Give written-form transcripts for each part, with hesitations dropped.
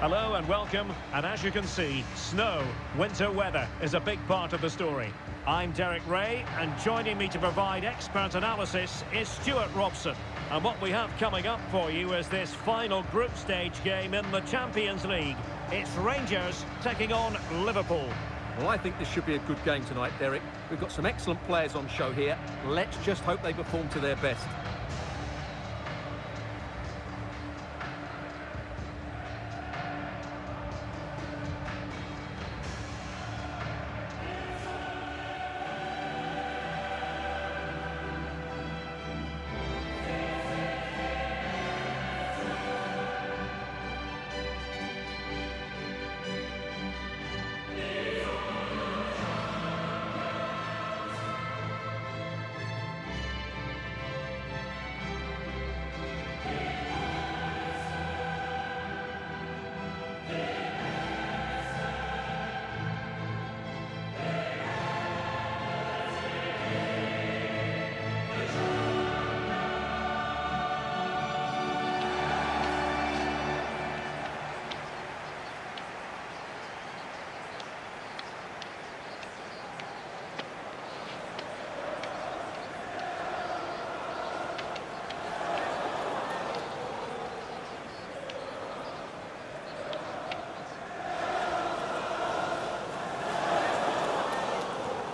Hello and welcome, and as you can see, snow, winter weather is a big part of the story. I'm Derek Ray, and joining me to provide expert analysis is Stuart Robson. And what we have coming up for you is this final group stage game in the Champions League. It's Rangers taking on Liverpool. Well, I think this should be a good game tonight, Derek. We've got some excellent players on show here. Let's just hope they perform to their best.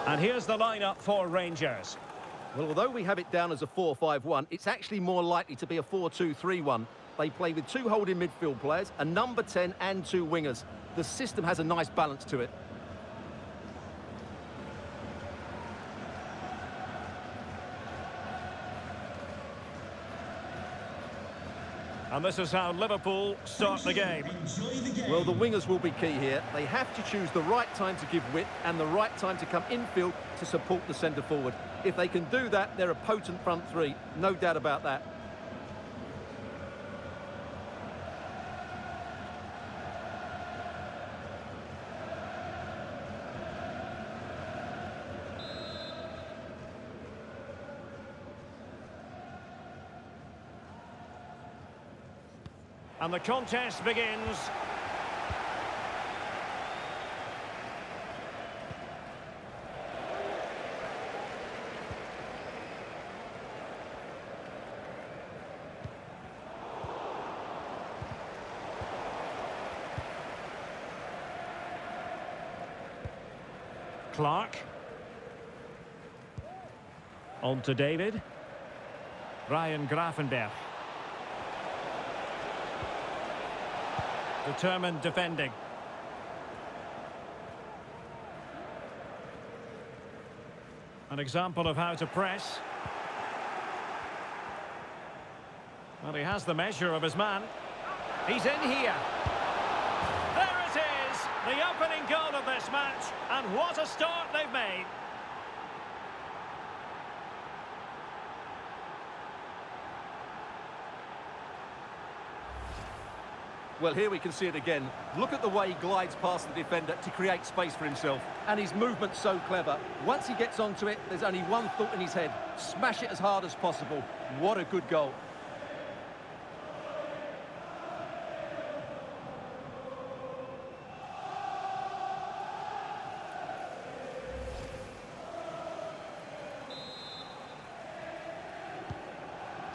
And here's the lineup for Rangers. Well, although we have it down as a 4-5-1, it's actually more likely to be a 4-2-3-1. They play with two holding midfield players, a number 10 and two wingers. The system has a nice balance to it. And this is how Liverpool start the game. Well, the wingers will be key here. They have to choose the right time to give width and the right time to come infield to support the centre forward. If they can do that, they're a potent front three. No doubt about that. And the contest begins. Clark. On to David. Ryan Gravenberch. Determined defending. An example of how to press. Well, he has the measure of his man. He's in here. There it is! The opening goal of this match. And what a start they've made. Well, here we can see it again. Look at the way he glides past the defender to create space for himself. And his movement's so clever. Once he gets onto it, there's only one thought in his head. Smash it as hard as possible. What a good goal.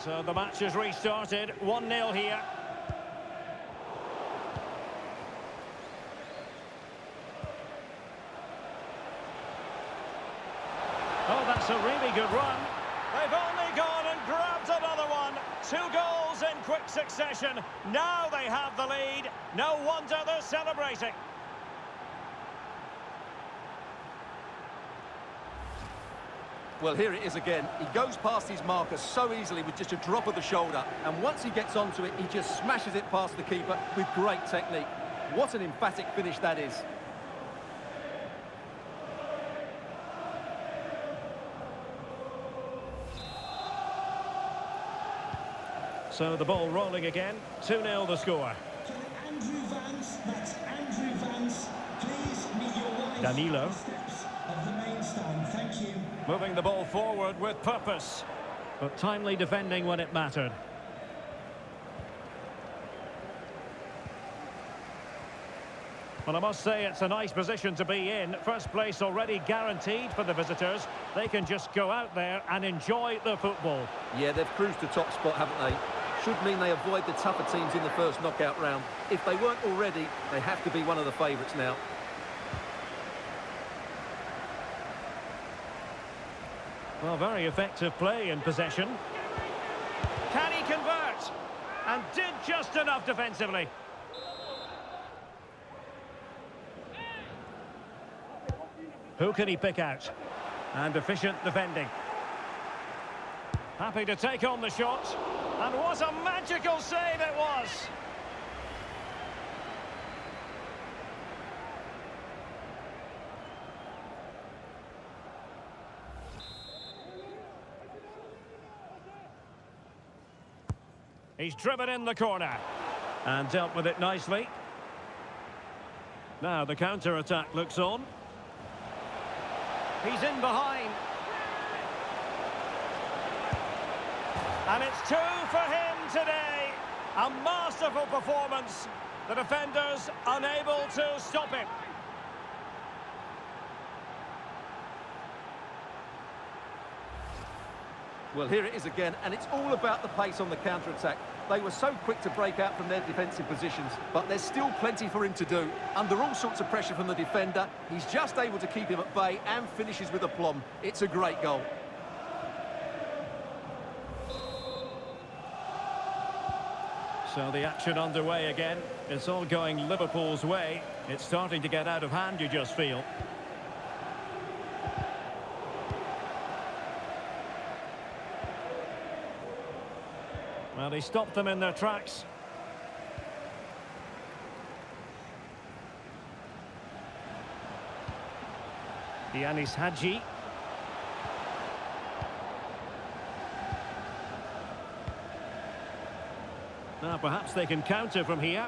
So the match is restarted. 1-0 here. Oh, that's a really good run. They've only gone and grabbed another one. 2 goals in quick succession. Now they have the lead. No wonder they're celebrating. Well, here it is again. He goes past his marker so easily with just a drop of the shoulder. And once he gets onto it, he just smashes it past the keeper with great technique. What an emphatic finish that is. So the ball rolling again. 2-0 the score. Andrew Vance, that's Andrew Vance. Please meet your wife Danilo. on the steps of the main stand. Thank you. Moving the ball forward with purpose. But timely defending when it mattered. Well, I must say it's a nice position to be in. First place already guaranteed for the visitors. They can just go out there and enjoy the football. Yeah, they've cruised to top spot, haven't they? Should mean they avoid the tougher teams in the first knockout round. If they weren't already, they have to be one of the favourites now. Well, very effective play in possession. Can he convert? And did just enough defensively. Who can he pick out? And efficient defending. Happy to take on the shot. And what a magical save it was! He's driven in the corner. And dealt with it nicely. Now the counter-attack looks on. He's in behind. And it's 2 for him today. A masterful performance. The defenders unable to stop him. Well, here it is again, and it's all about the pace on the counter-attack. They were so quick to break out from their defensive positions, but there's still plenty for him to do. Under all sorts of pressure from the defender, he's just able to keep him at bay and finishes with aplomb. It's a great goal. So the action underway again. It's all going Liverpool's way. It's starting to get out of hand, you just feel. Well, he stopped them in their tracks. Yanis Hadji. Now perhaps they can counter from here.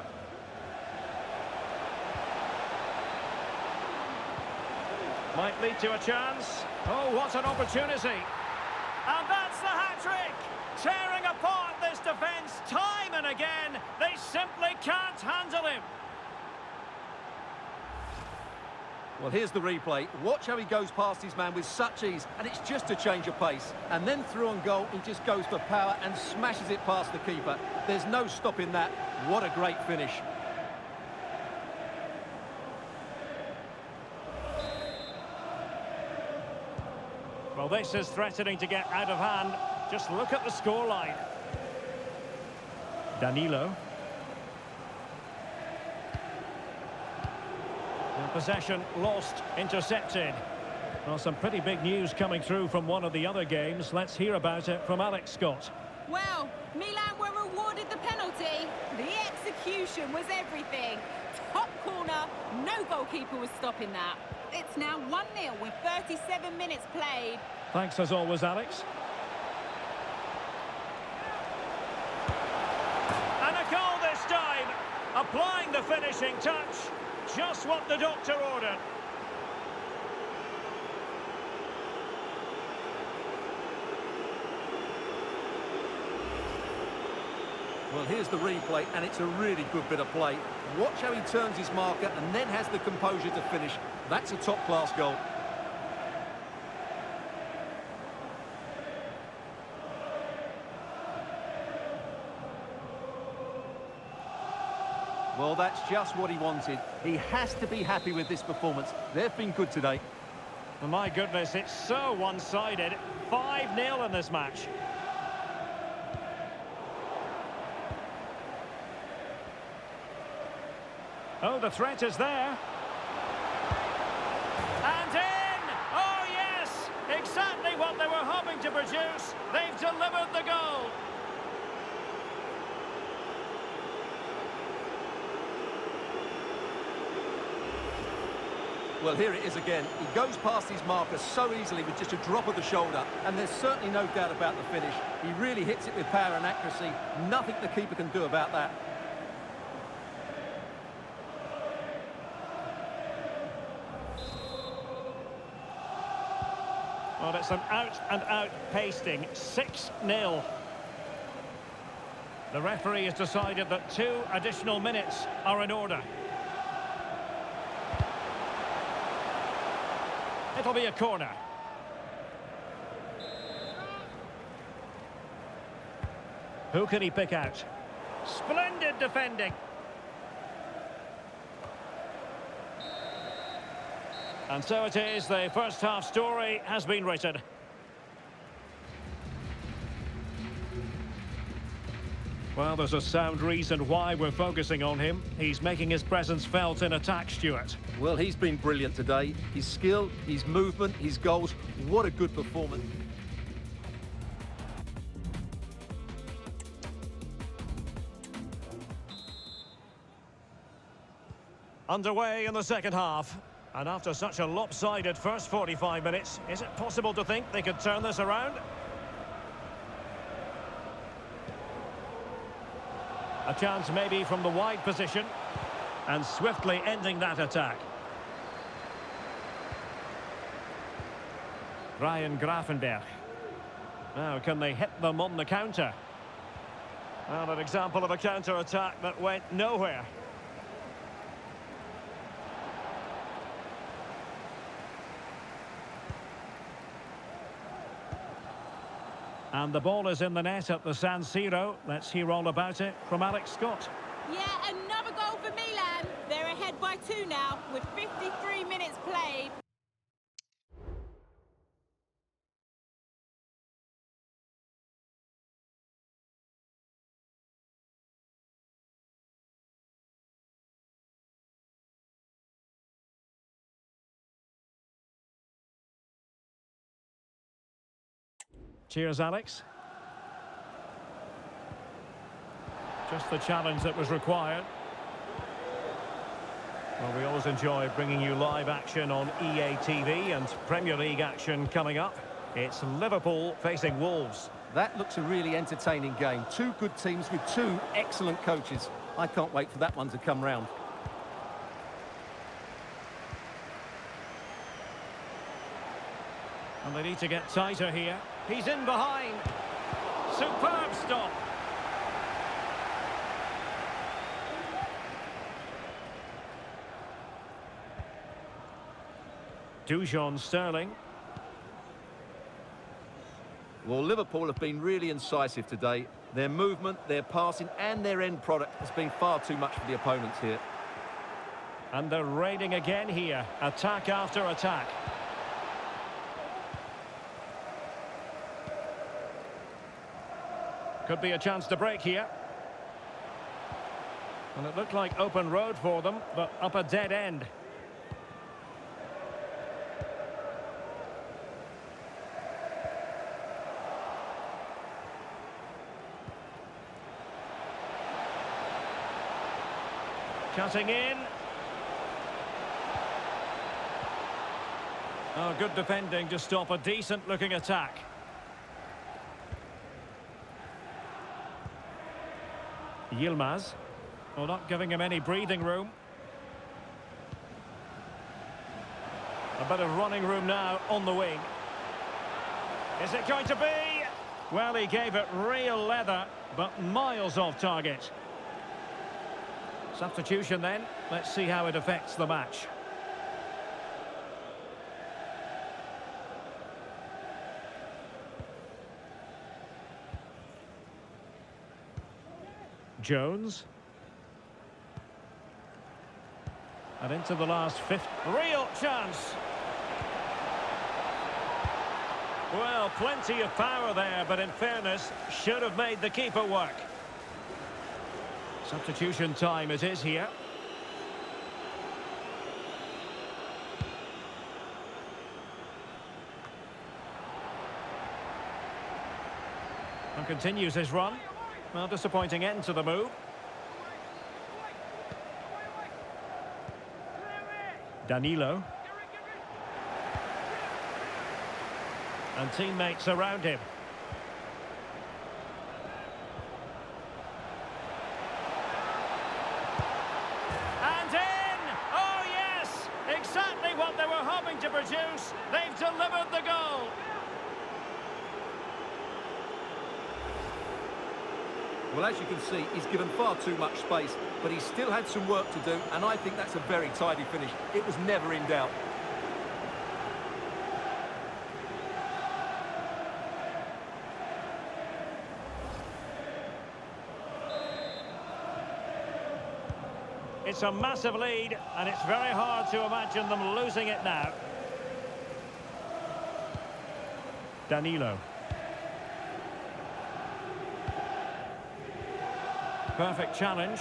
Might lead to a chance. Oh, what an opportunity. And that's the hat-trick. Tearing apart this defence time and again. They simply can't handle him. Well, here's the replay. Watch how he goes past his man with such ease, and it's just a change of pace. And then through on goal, he just goes for power and smashes it past the keeper. There's no stopping that. What a great finish. Well, this is threatening to get out of hand. Just look at the scoreline. Danilo. Possession lost, intercepted. Well, some pretty big news coming through from one of the other games. Let's hear about it from Alex Scott. Well, Milan were rewarded the penalty. The execution was everything. Top corner, no goalkeeper was stopping that. It's now 1-0 with 37 minutes played. Thanks as always, Alex. And a goal this time. Applying the finishing touch. Just what the doctor ordered. Well, here's the replay, and it's a really good bit of play. Watch how he turns his marker and then has the composure to finish. That's a top-class goal. Well, that's just what he wanted. He has to be happy with this performance. They've been good today. Well, my goodness, it's so one-sided. 5-0 in this match. Oh, the threat is there. And in! Oh, yes! Exactly what they were hoping to produce. They've delivered the goal. Well, here it is again. He goes past his marker so easily with just a drop of the shoulder, and there's certainly no doubt about the finish. He really hits it with power and accuracy. Nothing the keeper can do about that. Well, it's an out-and-out pasting. 6-0. The referee has decided that 2 additional minutes are in order. It'll be a corner. Who can he pick out? Splendid defending. And so it is, the first half story has been written. Well, there's a sound reason why we're focusing on him. He's making his presence felt in attack, Stuart. Well, he's been brilliant today. His skill, his movement, his goals. What a good performance. Underway in the second half. And after such a lopsided first 45 minutes, is it possible to think they could turn this around? A chance maybe from the wide position. And swiftly ending that attack. Ryan Grafenberg. Now, can they hit them on the counter? Well, an example of a counter-attack that went nowhere. And the ball is in the net at the San Siro. Let's hear all about it from Alex Scott. Yeah, another goal for Milan. They're ahead by 2 now, with 53 minutes played. Cheers, Alex. Just the challenge that was required. Well, we always enjoy bringing you live action on EA TV and Premier League action coming up. It's Liverpool facing Wolves. That looks a really entertaining game. Two good teams with two excellent coaches. I can't wait for that one to come round. And they need to get tighter here. He's in behind. Superb stop. Dujon Sterling. Well, Liverpool have been really incisive today. Their movement, their passing and their end product has been far too much for the opponents here. And they're raiding again here. Attack after attack. Could be a chance to break here. And it looked like open road for them, but up a dead end. Cutting in. Oh, good defending to stop a decent-looking attack. Yilmaz. Well, not giving him any breathing room. A bit of running room now on the wing. Is it going to be? Well, he gave it real leather, but miles off target. Substitution then. Let's see how it affects the match. Jones. And into the last fifth. Real chance. Well, plenty of power there, but in fairness, should have made the keeper work. Substitution time it is here. And continues his run. Well, disappointing end to the move. Danilo. And teammates around him. And in! Oh, yes! Exactly what they were hoping to produce. They've delivered the goal. Well, as you can see, he's given far too much space, but he still had some work to do, and I think that's a very tidy finish. It was never in doubt. It's a massive lead, and it's very hard to imagine them losing it now. Danilo. Perfect challenge.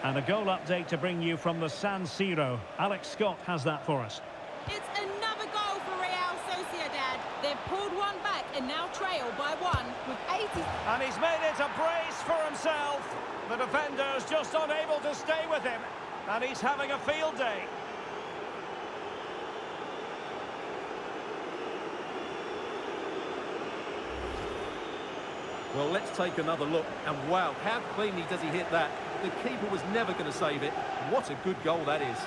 And a goal update to bring you from the San Siro. Alex Scott has that for us. It's another goal for Real Sociedad. They've pulled one back and now trail by one with 80... And he's made it a brace for himself. The defender's just unable to stay with him. And he's having a field day. Well, let's take another look. And wow, how cleanly does he hit that? The keeper was never going to save it. What a good goal that is.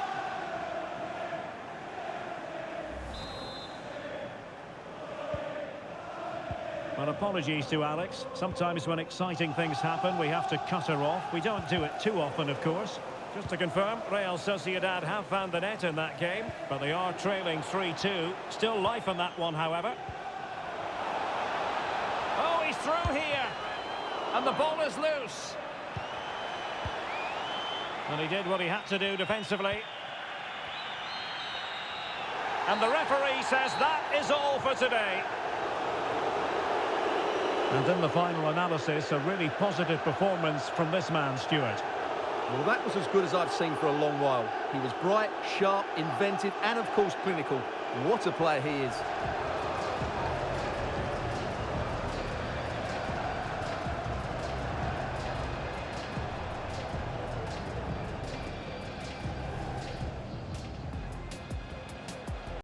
Well, apologies to Alex. Sometimes when exciting things happen, we have to cut her off. We don't do it too often, of course. Just to confirm, Real Sociedad have found the net in that game, but they are trailing 3-2. Still life in that one, however. Oh, he's through here. And the ball is loose. And he did what he had to do defensively. And the referee says that is all for today. And in the final analysis, a really positive performance from this man, Stuart. Well, that was as good as I've seen for a long while. He was bright, sharp, inventive, and of course clinical. What a player he is.